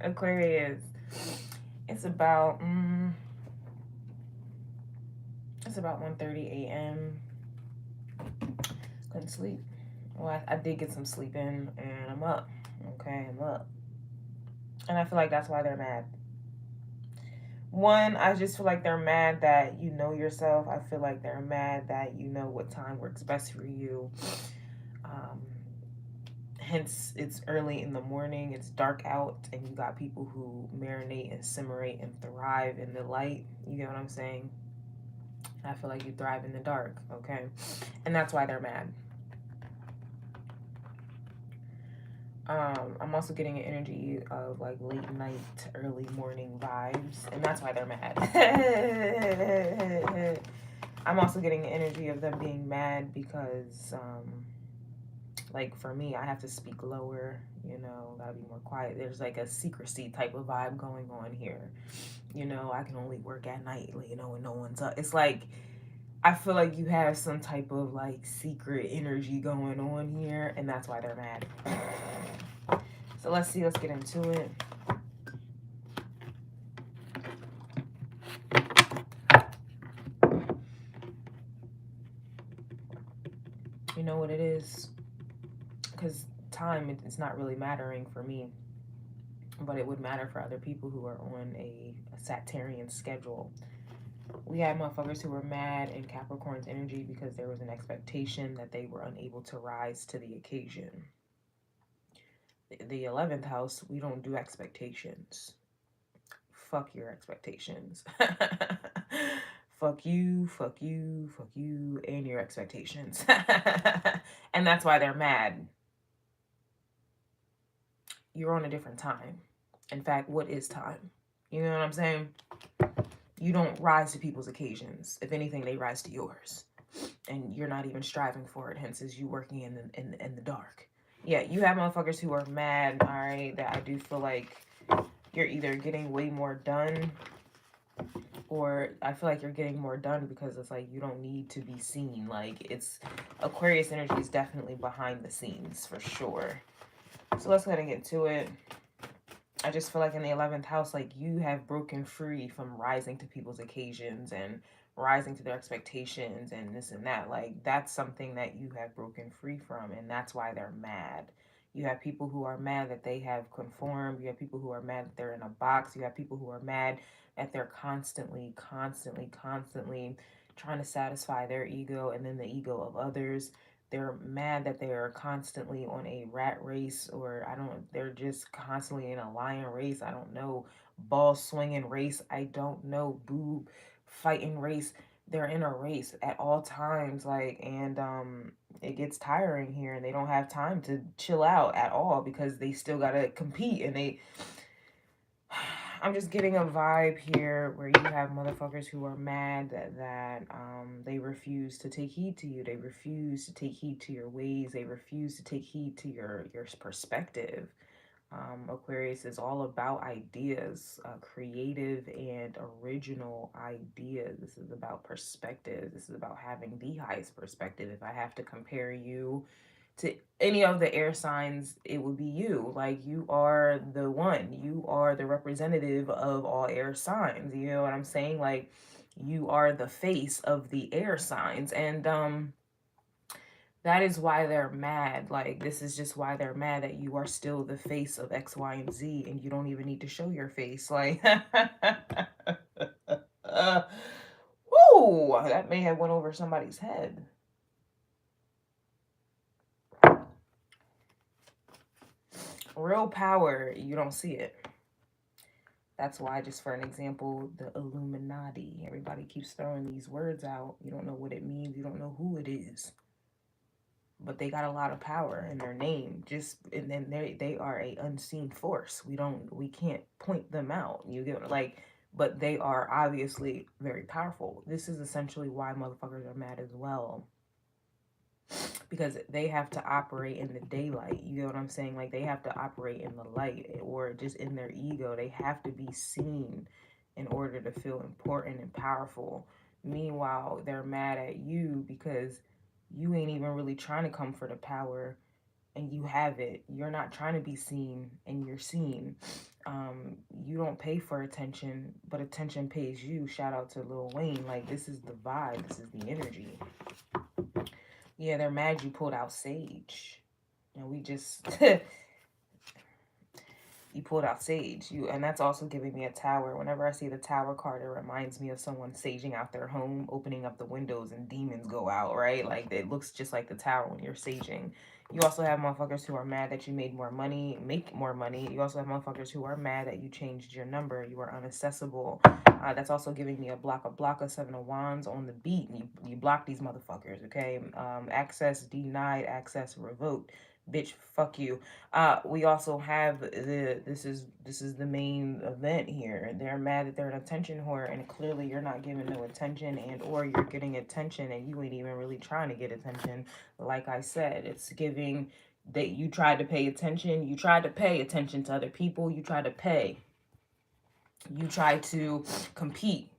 Aquarius. It's about 1:30 a.m. Couldn't sleep. Well, I did get some sleep in, and I'm up. Okay, I'm up. And I feel like that's why they're mad. One, I just feel like they're mad that you know yourself. I feel like they're mad that you know what time works best for you. Um, Hence, it's early in the morning, it's dark out, and you got people who marinate and simmerate and thrive in the light. You get what I'm saying? I feel like you thrive in the dark, okay? And that's why they're mad. I'm also getting an energy of like late night, early morning vibes, and that's why they're mad. I'm also getting an energy of them being mad because, like for me, I have to speak lower, you know, gotta be more quiet. There's like a secrecy type of vibe going on here. You know, I can only work at night, you know, when no one's up. It's like, I feel like you have some type of like secret energy going on here, and that's why they're mad. So let's see, let's get into it. You know what it is? Because time is not really mattering for me, but it would matter for other people who are on a Saturnian schedule. We had motherfuckers who were mad in Capricorn's energy because there was an expectation that they were unable to rise to the occasion. The 11th house, we don't do expectations. Fuck your expectations. Fuck you, fuck you, fuck you, and your expectations. And that's why they're mad. You're on a different time. In fact, what is time? You know what I'm saying? You don't rise to people's occasions. If anything, they rise to yours. And you're not even striving for it, hence is you working in the dark. Yeah, you have motherfuckers who are mad, all right, that I do feel like you're either getting way more done, or I feel like you're getting more done because it's like you don't need to be seen. Like, it's Aquarius energy is definitely behind the scenes for sure. So let's go ahead and get to it. I just feel like in the 11th house, like you have broken free from rising to people's occasions and rising to their expectations and this and that. Like, that's something that you have broken free from, and that's why they're mad. You have people who are mad that they have conformed. You have people who are mad that they're in a box. You have people who are mad that they're constantly trying to satisfy their ego and then the ego of others. They're mad that they are constantly on a rat race, or they're just constantly in a lion race. I don't know, ball swinging race. I don't know, boob fighting race. They're in a race at all times, like, and it gets tiring here, and they don't have time to chill out at all because they still gotta compete, and I'm just getting a vibe here where you have motherfuckers who are mad that they refuse to take heed to you. They refuse to take heed to your ways. They refuse to take heed to your perspective. Aquarius is all about ideas, creative and original ideas. This is about perspective. This is about having the highest perspective. If I have to compare you to any of the air signs, it would be you. Like, you are the one. You are the representative of all air signs. You know what I'm saying? Like, you are the face of the air signs. And that is why they're mad. Like, this is just why they're mad that you are still the face of X, Y, and Z, and you don't even need to show your face. Like, whoo, that may have went over somebody's head. Real power, you don't see it. That's why, just for an example, the Illuminati. Everybody keeps throwing these words out. You don't know what it means. You don't know who it is. But they got a lot of power in their name. And then they are a unseen force. We can't point them out. You get, like, but they are obviously very powerful. This is essentially why motherfuckers are mad as well, because they have to operate in the daylight. You know what I'm saying? Like, they have to operate in the light, or just in their ego. They have to be seen in order to feel important and powerful. Meanwhile, they're mad at you because you ain't even really trying to come for the power. and you have it. You're not trying to be seen, and you're seen. You don't pay for attention, but attention pays you. Shout out to Lil Wayne. Like, this is the vibe. This is the energy. Yeah, they're mad you pulled out Sage. And we just... you pulled out Sage. And that's also giving me a tower. Whenever I see the tower card, it reminds me of someone saging out their home, opening up the windows, and demons go out, right? Like, it looks just like the tower when you're saging. You also have motherfuckers who are mad that you made more money, make more money. You also have motherfuckers who are mad that you changed your number. You are unaccessible. That's also giving me a block of 7 of Wands on the beat. You block these motherfuckers, okay? Access denied, access revoked. Bitch, fuck you. We also have this is the main event here. They're mad that they're an attention whore, and clearly you're not giving no attention, and or you're getting attention and you ain't even really trying to get attention. Like I said, it's giving that you tried to pay attention. You tried to pay attention to other people. You tried to pay. You tried to compete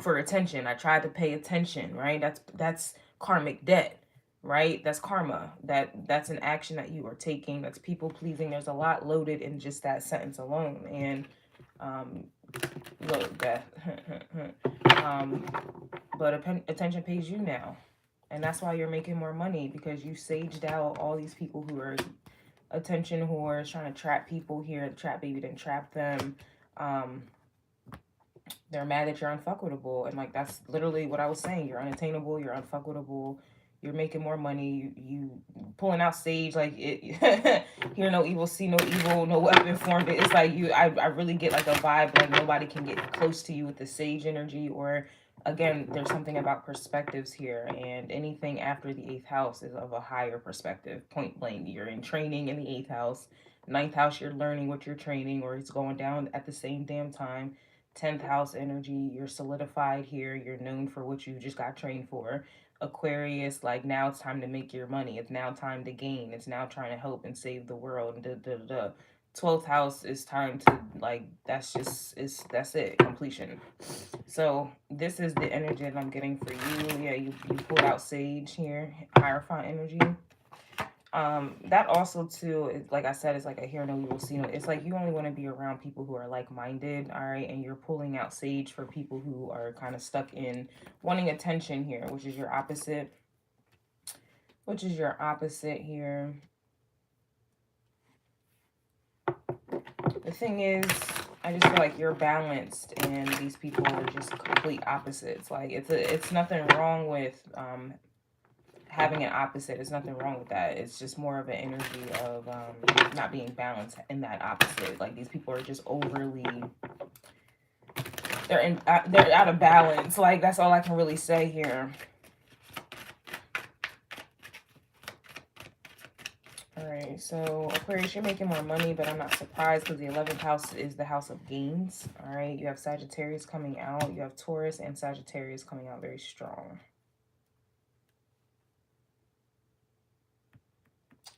for attention. I tried to pay attention, right? That's karmic debt. Right? That's karma. That's an action that you are taking. That's people pleasing. There's a lot loaded in just that sentence alone. And look, that but attention pays you now. And that's why you're making more money, because you saged out all these people who are attention whores trying to trap people here. The trap baby didn't trap them. They're mad that you're unfuckwittable. And like, that's literally what I was saying. You're unattainable. You're unfuckwittable. You're making more money. You pulling out Sage, like, it. Hear no evil, see no evil, no weapon formed. It's like I really get like a vibe like nobody can get close to you with the Sage energy. Or again, there's something about perspectives here, and anything after the 8th house is of a higher perspective. Point blank, you're in training in the 8th house. 9th house, you're learning what you're training, or it's going down at the same damn time. 10th house energy, you're solidified here. You're known for what you just got trained for. Aquarius, like, now it's time to make your money. It's now time to gain. It's now trying to help and save the world. And 12th house is time to, like, that's it, completion. So this is the energy that I'm getting for you. Yeah, you pulled out Sage here, Hierophant energy. That also too is, like I said, it's like a hear no evil, see no. It's like you only want to be around people who are like-minded, all right? And you're pulling out Sage for people who are kind of stuck in wanting attention here, which is your opposite. Which is your opposite here. The thing is, I just feel like you're balanced and these people are just complete opposites. Like, it's nothing wrong with having an opposite. There's nothing wrong with that. It's just more of an energy of not being balanced in that opposite. Like, these people are just overly, they're out of balance. Like, that's all I can really say here. All right, so Aquarius, you're making more money, but I'm not surprised because the 11th house is the house of gains. All right, you have Sagittarius coming out. You have Taurus and Sagittarius coming out very strong.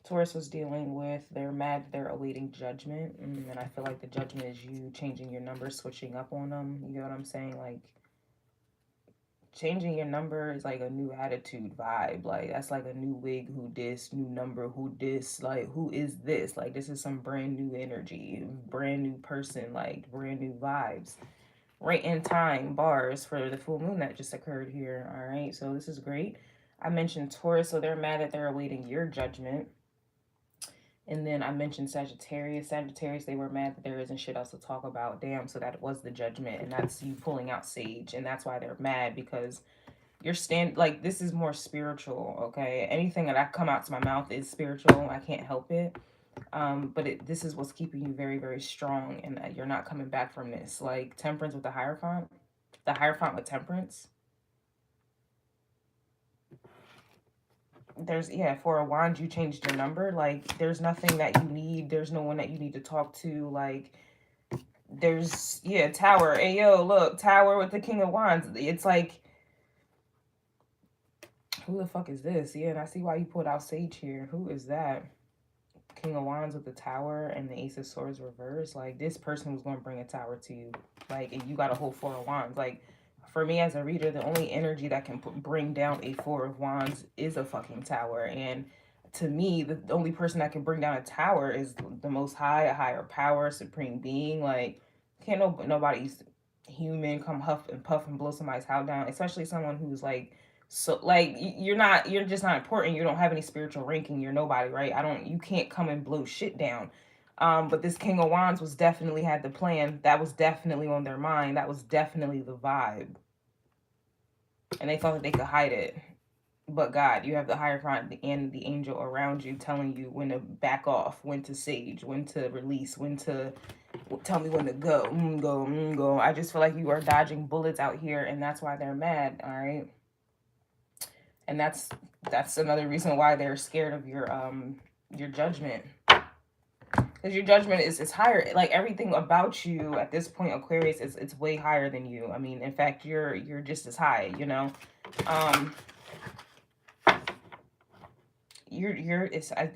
Taurus was dealing with, they're mad, they're awaiting judgment. And I feel like the judgment is you changing your number, switching up on them. You know what I'm saying? Like, changing your number is like a new attitude vibe. Like, that's like a new wig, who dis, new number, who dis, like, who is this? Like, this is some brand new energy, brand new person, like, brand new vibes. Right in time, bars for the full moon that just occurred here. All right, so this is great. I mentioned Taurus, so they're mad that they're awaiting your judgment. And then I mentioned Sagittarius. Sagittarius, they were mad that there isn't shit else to talk about. Damn, so that was the judgment. And that's you pulling out Sage. And that's why they're mad, because you're like, this is more spiritual, okay? Anything that I come out to my mouth is spiritual. I can't help it. But this is what's keeping you very, very strong. And you're not coming back from this. Like, Temperance with the Hierophant. The Hierophant with Temperance. There's, yeah, for a wand, you changed your number. Like, there's nothing that you need. There's no one that you need to talk to. Like, there's, yeah, Tower. Hey, yo, look, Tower with the King of Wands. It's like, who the fuck is this? Yeah, and I see why you pulled out Sage here. Who is that? King of Wands with the Tower and the Ace of Swords reversed. Like, this person was going to bring a Tower to you. Like, and you got a whole 4 of Wands. Like, for me as a reader, the only energy that can bring down a 4 of Wands is a fucking Tower. And to me, the only person that can bring down a tower is the Most High, a higher power, supreme being. Like, can't nobody's human come huff and puff and blow somebody's house down, especially someone who's like, so like you're just not important. You don't have any spiritual ranking. You're nobody, right? You can't come and blow shit down. But this King of Wands was definitely had the plan. That was definitely on their mind. That was definitely the vibe. And they thought that they could hide it. But God, you have the hierophant and the angel around you telling you when to back off, when to sage, when to release, when to tell me when to go, go. I just feel like you are dodging bullets out here, and that's why they're mad, all right? And that's another reason why they're scared of your judgment. Because your judgment is higher. Like, everything about you at this point, Aquarius, it's way higher than you. I mean, in fact, you're just as high, you know?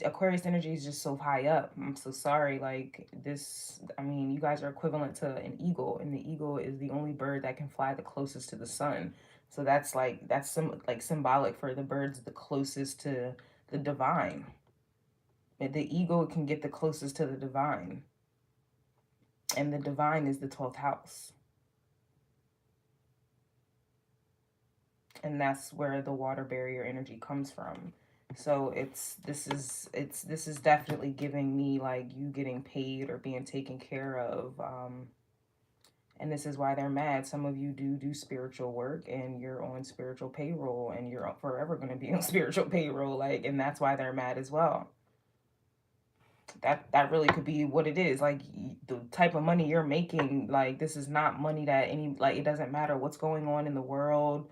Aquarius energy is just so high up. I'm so sorry. Like, this, I mean, you guys are equivalent to an eagle, and the eagle is the only bird that can fly the closest to the sun. So that's symbolic for the birds the closest to the divine. The eagle can get the closest to the divine, and the divine is the 12th house. And that's where the water barrier energy comes from. So this is definitely giving me like you getting paid or being taken care of. And this is why they're mad. Some of you do spiritual work, and you're on spiritual payroll, and you're forever going to be on spiritual payroll. Like, and that's why they're mad as well. That really could be what it is. Like, the type of money you're making, like, this is not money that it doesn't matter what's going on in the world.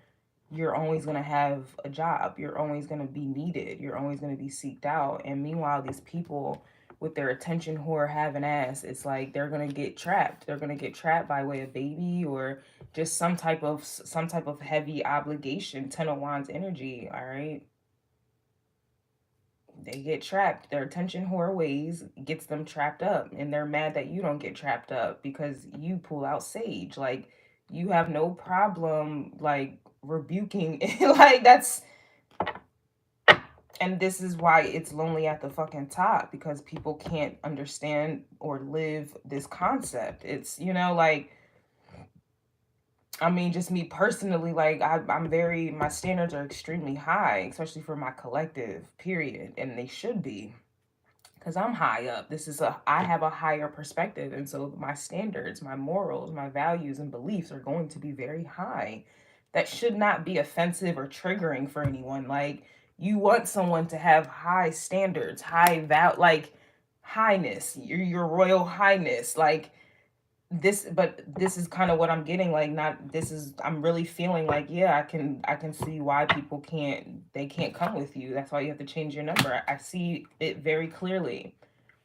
You're always going to have a job. You're always going to be needed. You're always going to be seeked out. And meanwhile, these people with their attention whore having ass, it's like they're going to get trapped. They're going to get trapped by way of baby or just some type of heavy obligation. 10 of Wands energy, all right? They get trapped. Their attention whore ways gets them trapped up, and they're mad that you don't get trapped up because you pull out sage. Like, you have no problem like rebuking like that's, and this is why it's lonely at the fucking top, because people can't understand or live this concept. It's, you know, like, I mean, just me personally, like, my standards are extremely high, especially for my collective, period. And they should be, because I'm high up. I have a higher perspective. And so my standards, my morals, my values and beliefs are going to be very high. That should not be offensive or triggering for anyone. Like, you want someone to have high standards, like highness, your royal highness, like, but this is kind of what I'm getting, like, I'm really feeling like, yeah, I can see why people can't come with you. That's why you have to change your number. I see it very clearly.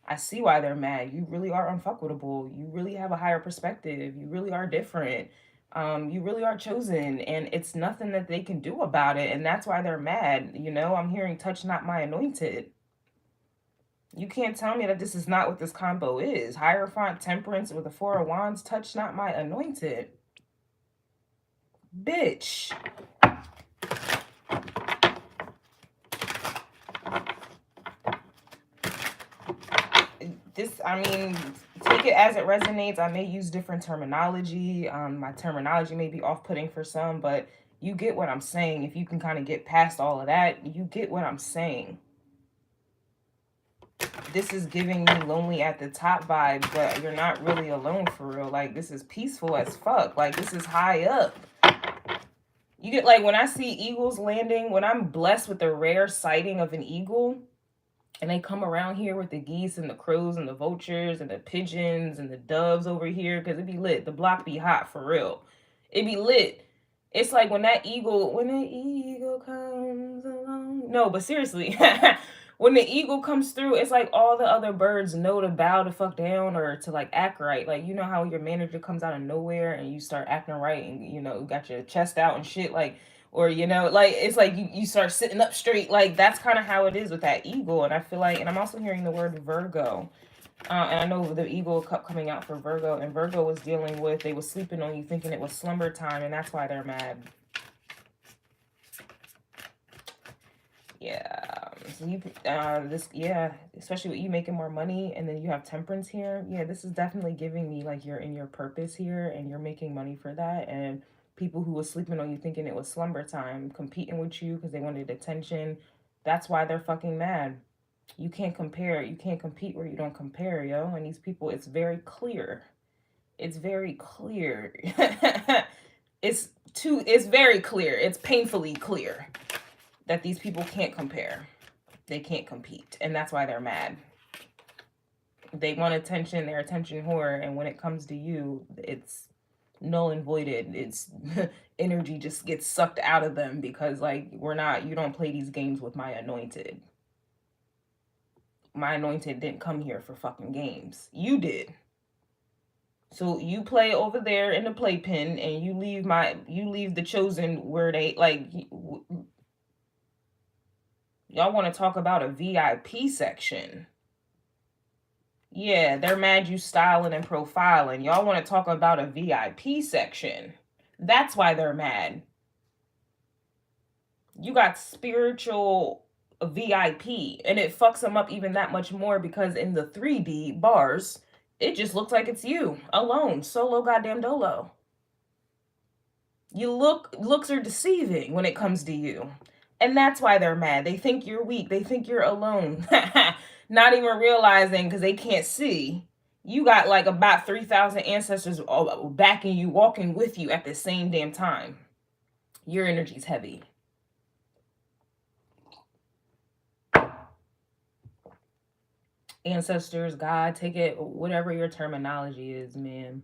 I see why they're mad. You really are unfuckwittable. You really have a higher perspective. You really are different. You really are chosen, and it's nothing that they can do about it. And that's why they're mad. You know, I'm hearing touch not my anointed. You can't tell me that this is not what this combo is. Hierophant, Temperance with the 4 of Wands, touch not my anointed. Bitch. This, I mean, take it as it resonates. I may use different terminology. My terminology may be off-putting for some, but you get what I'm saying. If you can kind of get past all of that, you get what I'm saying. This is giving me lonely at the top vibe, but you're not really alone for real. Like, this is peaceful as fuck. Like, this is high up. You get, like, when I see eagles landing, when I'm blessed with the rare sighting of an eagle, and they come around here with the geese and the crows and the vultures and the pigeons and the doves over here, because it be lit. The block be hot for real. It be lit. It's like when the eagle comes along. No, but seriously, when the eagle comes through, it's like all the other birds know to bow the fuck down or to like act right. Like, you know how your manager comes out of nowhere and you start acting right and, you know, got your chest out and shit, like, or, you know, like, it's like you start sitting up straight. Like, that's kind of how it is with that eagle. And I feel like, and I'm also hearing the word Virgo. And I know the eagle cup coming out for Virgo, and Virgo was dealing with, they was sleeping on you thinking it was slumber time, and that's why they're mad. Yeah. So you, yeah, especially with you making more money and then you have temperance here. Yeah, this is definitely giving me like you're in your purpose here and you're making money for that. And people who was sleeping on you thinking it was slumber time, competing with you because they wanted attention. That's why they're fucking mad. You can't compare. You can't compete where you don't compare, yo. And these people, it's very clear. It's very clear. It's very clear. It's painfully clear that these people can't compare. They can't compete. And that's why they're mad. They want attention. They're attention whore. And when it comes to you, it's null and voided. It's energy just gets sucked out of them because like you don't play these games with my anointed. My anointed didn't come here for fucking games. You did. So you play over there in the playpen and you leave the chosen where they like y'all want to talk about a VIP section. Yeah, they're mad you styling and profiling. Y'all want to talk about a VIP section. That's why they're mad. You got spiritual VIP and it fucks them up even that much more because in the 3D bars, it just looks like it's you alone, solo goddamn dolo. Looks are deceiving when it comes to you. And that's why they're mad. They think you're weak. They think you're alone. Not even realizing because they can't see. You got like about 3,000 ancestors backing you, walking with you at the same damn time. Your energy's heavy. Ancestors, God, take it, whatever your terminology is, man.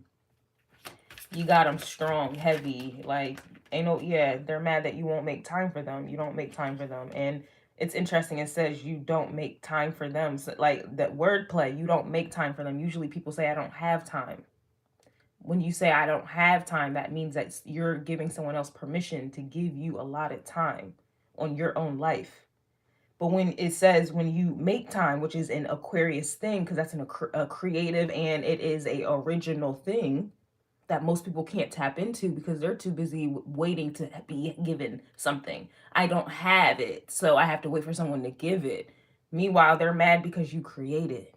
You got them strong, heavy, like, ain't no, yeah, they're mad that you won't make time for them. You don't make time for them. And it's interesting, it says you don't make time for them. So, like, that wordplay, you don't make time for them. Usually people say, I don't have time. When you say, I don't have time, that means that you're giving someone else permission to give you allotted time on your own life. But when it says when you make time, which is an Aquarius thing, because that's a creative and it is a original thing that most people can't tap into because they're too busy waiting to be given something. I don't have it, so I have to wait for someone to give it. Meanwhile, they're mad because you create it.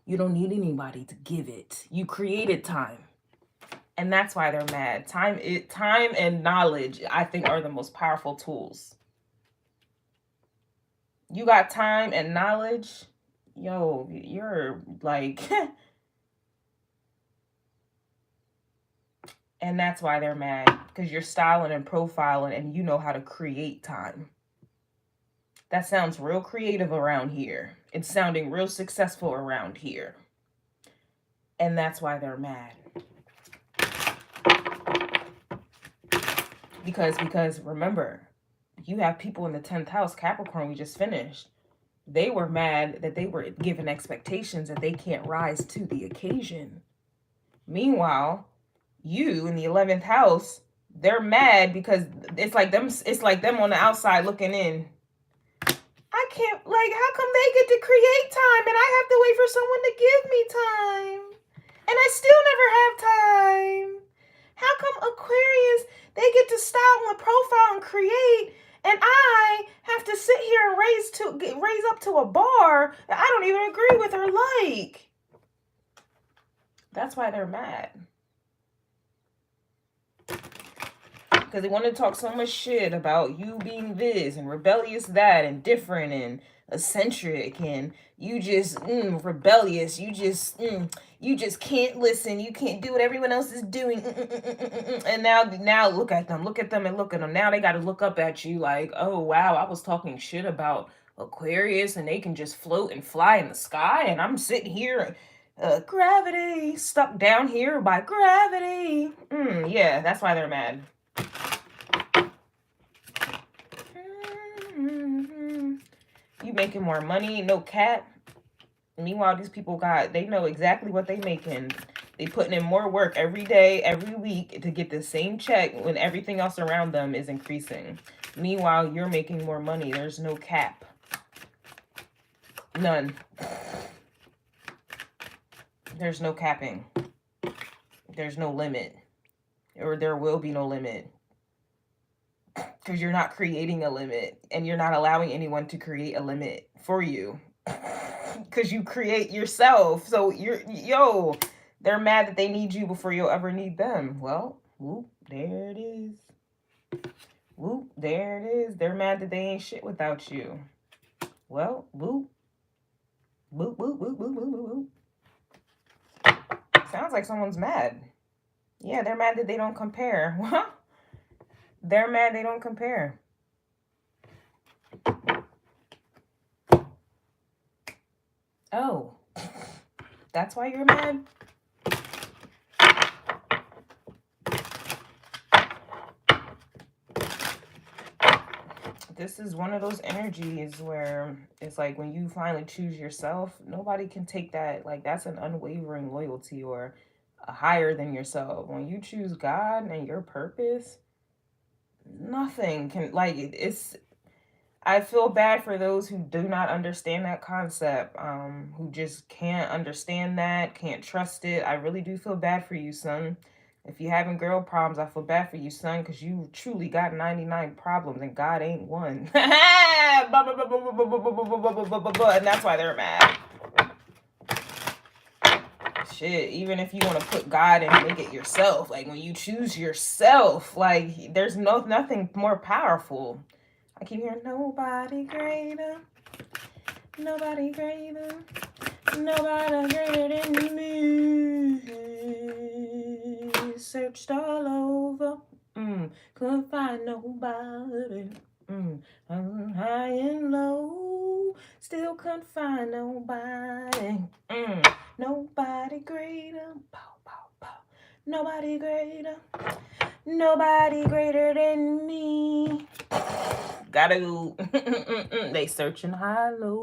You don't need anybody to give it. You created time. And that's why they're mad. Time and knowledge, I think, are the most powerful tools. You got time and knowledge, yo, you're like, and that's why they're mad, because you're styling and profiling and you know how to create time. That sounds real creative around here. It's sounding real successful around here. And that's why they're mad. Because remember, you have people in the 10th house, Capricorn, we just finished. They were mad that they were given expectations that they can't rise to the occasion. Meanwhile, you in the 11th house, they're mad because it's like them on the outside looking in. I can't, like, how come they get to create time and I have to wait for someone to give me time? And I still never have time. How come Aquarius, they get to style and profile and create, and I have to sit here and raise up to a bar that I don't even agree with or like? That's why they're mad. Because they want to talk so much shit about you being this and rebellious that and different and eccentric and you just rebellious. You just can't listen. You can't do what everyone else is doing. And now look at them. Look at them and look at them. Now they got to look up at you like, oh, wow, I was talking shit about Aquarius and they can just float and fly in the sky. And I'm sitting here, gravity, stuck down here by gravity. Yeah, that's why they're mad. You making more money, no cap. Meanwhile, these people they know exactly what they making. They putting in more work every day, every week to get the same check when everything else around them is increasing. Meanwhile, you're making more money. There's no cap. None. There's no capping. There's no limit. Or there will be no limit. because you're not creating a limit, and you're not allowing anyone to create a limit for you, because you create yourself. So they're mad that they need you before you'll ever need them. Well, whoop, there it is. Whoop, there it is. They're mad that they ain't shit without you. Well, whoop. Whoop, whoop, whoop, whoop, whoop, whoop. Sounds like someone's mad. Yeah, they're mad that they don't compare. They're mad they don't compare. Oh, that's why you're mad? This is one of those energies where it's like when you finally choose yourself, nobody can take that. Like, that's an unwavering loyalty or a higher than yourself. When you choose God and your purpose, nothing can, like, it's, I feel bad for those who do not understand that concept, who just can't understand that, can't trust it. I really do feel bad for you, son. If you're having girl problems, I feel bad for you, son, because you truly got 99 problems and God ain't one. And that's why they're mad. Shit, even if you want to put God and make it yourself, like when you choose yourself, like there's nothing more powerful. I keep hearing nobody greater, nobody greater, nobody greater than me. Searched all over, couldn't find nobody. High and low, still couldn't find nobody. Nobody greater, pow, pow, pow. Nobody greater, nobody greater than me. Gotta go. They searching high, low.